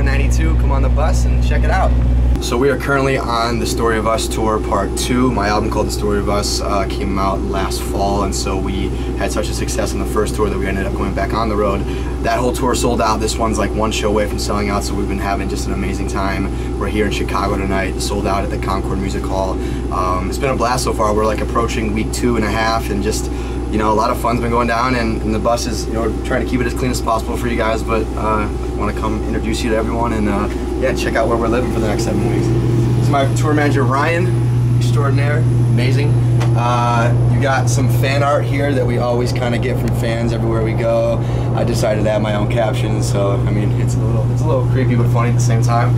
92, come on the bus and check it out. So we are currently on the Story of Us tour part 2. My album called The Story of Us came out last fall, and so we had such a success on the first tour that we ended up going back on the road. That whole tour sold out. This one's like one show away from selling out, so we've been having just an amazing time. We're here in Chicago tonight, sold out at the Concord Music Hall. It's been a blast so far. We're like approaching week 2.5, and just, you know, a lot of fun's been going down, and the bus is, you know, trying to keep it as clean as possible for you guys, but I want to come introduce you to everyone and yeah, check out where we're living for the next 7 weeks. This is my tour manager, Ryan, extraordinaire, amazing. You got some fan art here that we always kind of get from fans everywhere we go. I decided to add my own captions, so I mean, it's a little creepy but funny at the same time.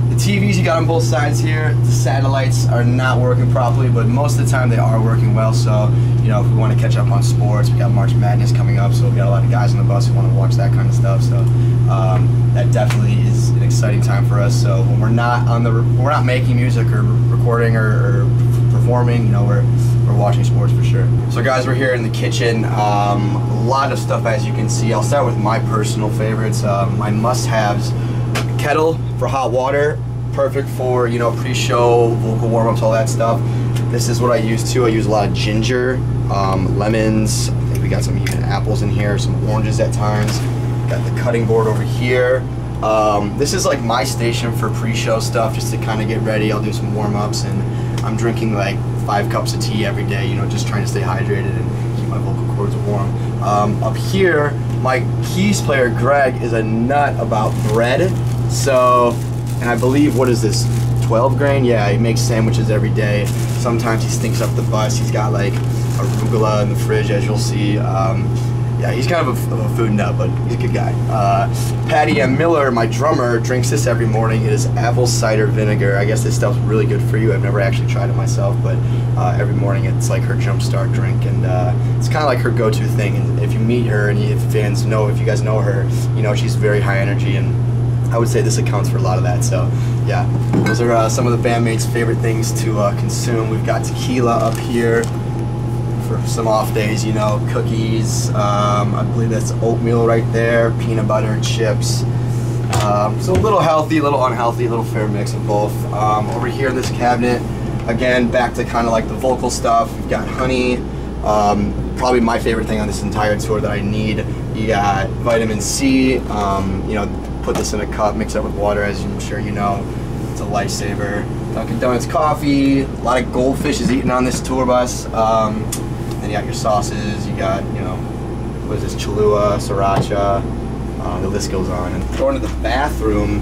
The TVs you got on both sides here, the satellites are not working properly, but most of the time they are working well, so you know, if we want to catch up on sports, we got March Madness coming up, so we got a lot of guys on the bus who want to watch that kind of stuff, so that definitely is an exciting time for us. So when we're not making music or recording or performing, you know, we're watching sports for sure. So guys, we're here in the kitchen. A lot of stuff, as you can see. I'll start with my personal favorites. My must-haves: kettle for hot water, perfect for, you know, pre-show, vocal warm-ups, all that stuff. This is what I use too. I use a lot of ginger, lemons. I think we got some even apples in here, some oranges at times. Got the cutting board over here. This is like my station for pre-show stuff, just to kind of get ready. I'll do some warm-ups, and I'm drinking like 5 cups of tea every day, you know, just trying to stay hydrated and keep my vocal cords warm. Up here, my keys player, Greg, is a nut about bread. So, and I believe, what is this, 12 grain? Yeah, he makes sandwiches every day. Sometimes he stinks up the bus. He's got like arugula in the fridge, as you'll see. Yeah, he's kind of a food nut, but he's a good guy. Patty M. Miller, my drummer, drinks this every morning. It is apple cider vinegar. I guess this stuff's really good for you. I've never actually tried it myself, but every morning it's like her jumpstart drink, and it's kind of like her go-to thing. And if you meet her, and if fans know, if you guys know her, you know she's very high energy, and I would say this accounts for a lot of that. So yeah, those are some of the bandmates' favorite things to consume. We've got tequila up here for some off days, you know, cookies, I believe that's oatmeal right there, peanut butter, chips. So a little healthy, a little unhealthy, a little fair mix of both. Over here in this cabinet, again, back to kind of like the vocal stuff, we've got honey, probably my favorite thing on this entire tour that I need. You got vitamin C, you know, put this in a cup, mix it up with water, as I'm sure you know. It's a lifesaver. Dunkin' Donuts coffee, a lot of goldfish is eaten on this tour bus. Then you got your sauces, you got, you know, what is this, Cholula, Sriracha, the list goes on. And going to the bathroom,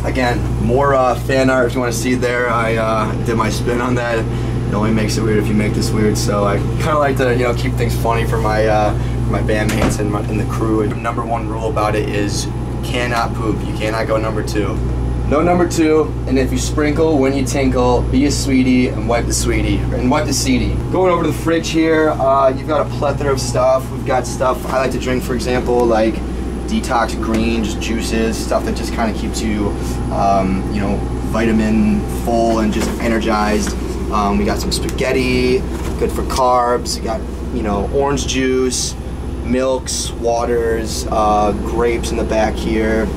again, more fan art if you want to see there. I did my spin on that. It only makes it weird if you make this weird, so I kind of like to, you know, keep things funny for my bandmates and the crew. And number 1 rule about it is you cannot poop. You cannot go number 2. No number 2, and if you sprinkle when you tinkle, be a sweetie and wipe the sweetie, and wipe the seedy. Going over to the fridge here, you've got a plethora of stuff. We've got stuff I like to drink, for example, like detox green, just juices, stuff that just kind of keeps you, you know, vitamin full and just energized. We got some spaghetti, good for carbs. You got, you know, orange juice, milks, waters, grapes in the back here.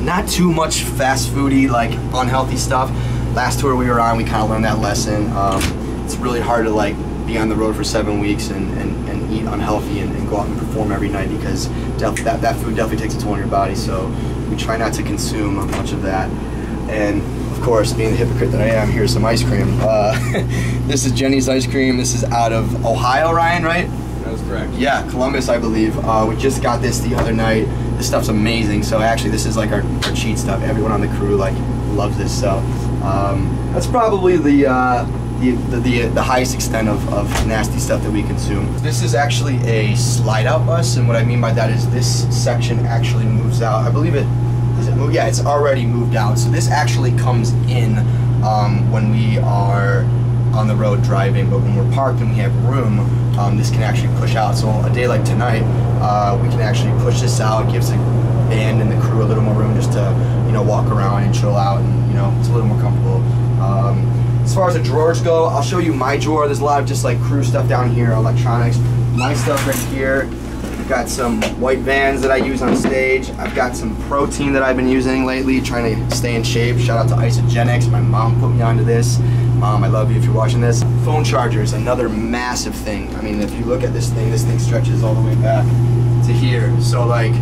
Not too much fast foody, like unhealthy stuff. Last tour we were on, we kind of learned that lesson. It's really hard to like be on the road for 7 weeks and eat unhealthy and go out and perform every night, because that food definitely takes a toll on your body. So we try not to consume much of that. And of course, being the hypocrite that I am, here's some ice cream. This is Jenny's ice cream. This is out of Ohio, Ryan, right? That is correct. Yeah, Columbus, I believe. We just got this the other night. This stuff's amazing. So actually, this is like our cheat stuff. Everyone on the crew like loves this. So that's probably the highest extent of nasty stuff that we consume. This is actually a slide-out bus, and what I mean by that is this section actually moves out. I believe it. Is it move? Yeah, it's already moved out. So this actually comes in when we are on the road driving, but when we're parked and we have room, this can actually push out. So a day like tonight, we can actually push this out. It gives the band and the crew a little more room just to, you know, walk around and chill out, and, you know, it's a little more comfortable. As far as the drawers go, I'll show you my drawer. There's a lot of just like crew stuff down here, electronics. My stuff right here I've got some white Vans that I use on stage. I've got some protein that I've been using lately, trying to stay in shape. Shout out to Isogenics. My mom put me onto this. Mom, I love you if you're watching this. Phone chargers, another massive thing. I mean, if you look at this thing stretches all the way back to here. So like,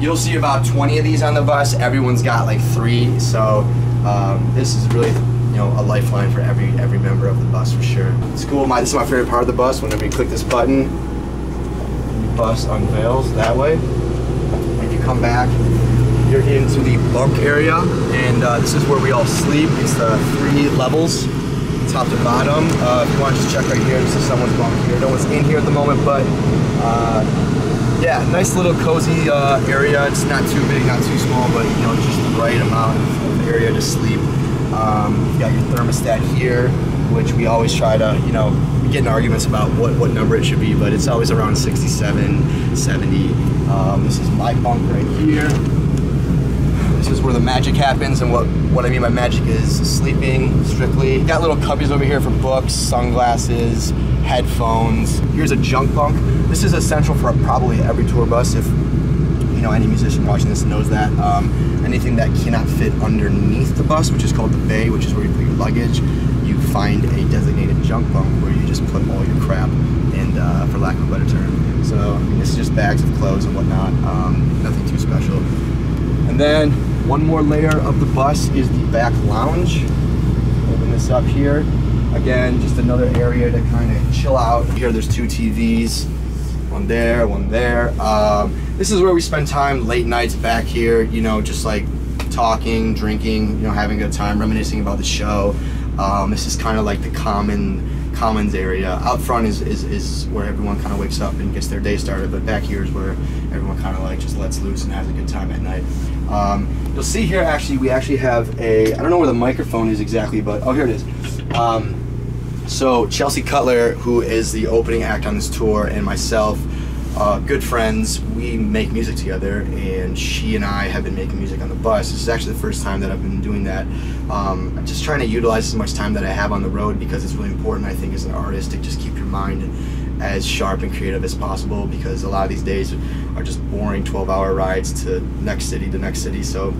you'll see about 20 of these on the bus. Everyone's got like 3. So this is really, you know, a lifeline for every member of the bus for sure. It's cool. This is my favorite part of the bus. Whenever you click this button, the bus unveils that way. If you come back, you're into the bunk area, and this is where we all sleep. It's the 3 levels, top to bottom. If you want to just check right here, this is someone's bunk here. No one's in here at the moment, but yeah, nice little cozy area. It's not too big, not too small, but you know, just the right amount of area to sleep. You've got your thermostat here, which we always try to, you know, we get in arguments about what number it should be, but it's always around 67, 70. This is my bunk right here. This is where the magic happens, and what I mean by magic is sleeping strictly. Got little cubbies over here for books, sunglasses, headphones. Here's a junk bunk. This is essential for probably every tour bus. If you know any musician watching this knows that. Anything that cannot fit underneath the bus, which is called the bay, which is where you put your luggage, you find a designated junk bunk where you just put all your crap, and for lack of a better term. So I mean, this is just bags of clothes and whatnot. Nothing too special. And then one more layer of the bus is the back lounge. Open this up here. Again, just another area to kind of chill out. Here there's 2 TVs, one there, one there. This is where we spend time late nights back here, you know, just like talking, drinking, you know, having a good time, reminiscing about the show. This is kind of like the commons area. Out front is where everyone kind of wakes up and gets their day started, but back here is where everyone kind of like just lets loose and has a good time at night. You'll see here, actually, we actually have I don't know where the microphone is exactly, but oh, here it is. So Chelsea Cutler, who is the opening act on this tour, and myself, good friends, we make music together, and she and I have been making music on the bus. This is actually the first time that I've been doing that. I'm just trying to utilize as much time that I have on the road, because it's really important, I think, as an artist, to just keep your mind as sharp and creative as possible, because a lot of these days are just boring 12-hour rides to next city to next city. So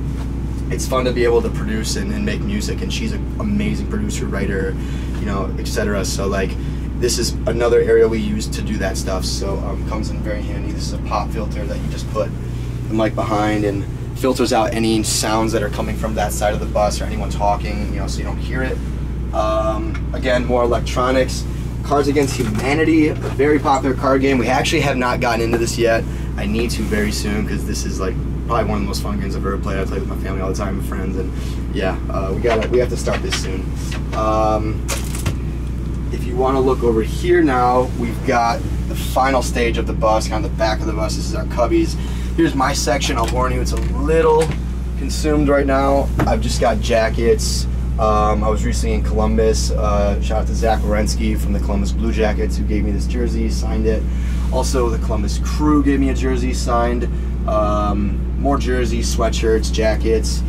it's fun to be able to produce and make music, and she's an amazing producer, writer, you know, etc. So like, this is another area we use to do that stuff. So comes in very handy. This is a pop filter that you just put the mic behind, and filters out any sounds that are coming from that side of the bus or anyone talking, you know, so you don't hear it. Again, more electronics. Cards Against Humanity, a very popular card game. We actually have not gotten into this yet. I need to very soon, because this is like probably one of the most fun games I've ever played. I play with my family all the time and friends, and yeah, we have to start this soon. If you want to look over here now, we've got the final stage of the bus, kind of the back of the bus. This is our cubbies. Here's my section. I'll warn you, it's a little consumed right now. I've just got jackets. I was recently in Columbus. Shout out to Zach Wierenski from the Columbus Blue Jackets, who gave me this jersey, signed it. Also, the Columbus crew gave me a jersey signed. More jerseys, sweatshirts, jackets,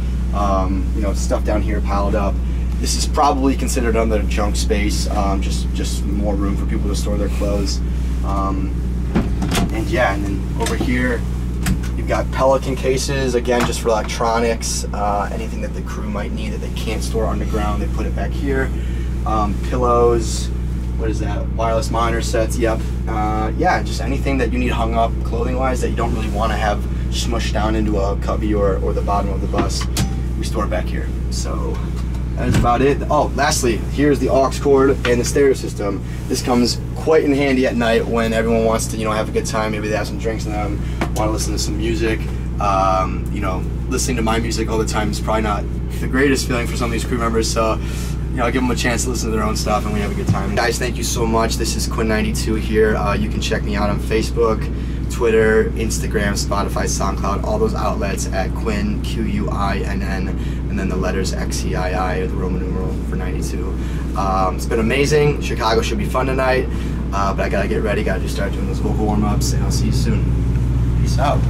you know, stuff down here piled up. This is probably considered under junk space, just more room for people to store their clothes. And yeah, and then over here, you've got Pelican cases, again, just for electronics, anything that the crew might need that they can't store underground, they put it back here. Pillows, what is that? Wireless monitor sets, yep. Yeah, just anything that you need hung up clothing-wise that you don't really want to have smushed down into a cubby or the bottom of the bus, we store it back here. So that is about it. Oh, lastly, here's the aux cord and the stereo system. This comes quite in handy at night when everyone wants to, you know, have a good time. Maybe they have some drinks in them, want to listen to some music. You know, listening to my music all the time is probably not the greatest feeling for some of these crew members. So, you know, I give them a chance to listen to their own stuff, and we have a good time. Guys, thank you so much. This is Quinn XCII here. You can check me out on Facebook, Twitter, Instagram, Spotify, SoundCloud, all those outlets at Quinn, Q-U-I-N-N, and then the letters XCII, or the Roman numeral for 92. It's been amazing. Chicago should be fun tonight, but I gotta get ready, gotta just start doing those vocal warm-ups, and I'll see you soon. Peace out.